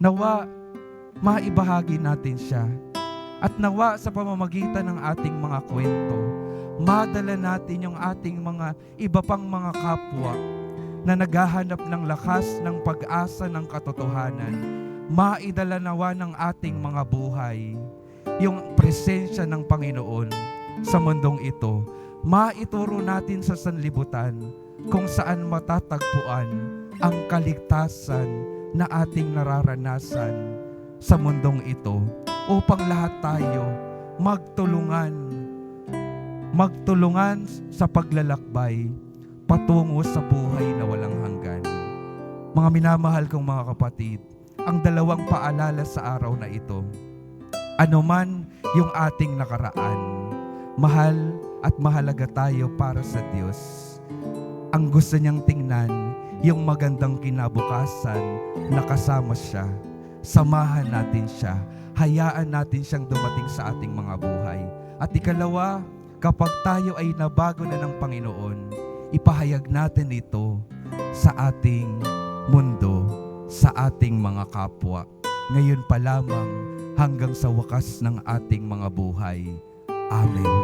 Nawa maibahagi natin siya. At nawa sa pamamagitan ng ating mga kwento, madala natin yung ating mga iba pang mga kapwa na naghahanap ng lakas, ng pag-asa, ng katotohanan. Maidala nawa ng ating mga buhay yung presensya ng Panginoon sa mundong ito. Maituro natin sa sanlibutan kung saan matatagpuan ang kaligtasan na ating nararanasan sa mundong ito, upang lahat tayo magtulungan sa paglalakbay patungo sa buhay na walang hanggan. Mga minamahal kong mga kapatid, ang dalawang paalala sa araw na ito: anuman yung ating nakaraan, mahal at mahalaga tayo para sa Diyos. Ang gusto niyang tingnan, yung magandang kinabukasan na kasama siya. Samahan natin siya. Hayaan natin siyang dumating sa ating mga buhay. At ikalawa, kapag tayo ay nabago na ng Panginoon, ipahayag natin ito sa ating mundo, sa ating mga kapwa. Ngayon pa lamang hanggang sa wakas ng ating mga buhay. Amen.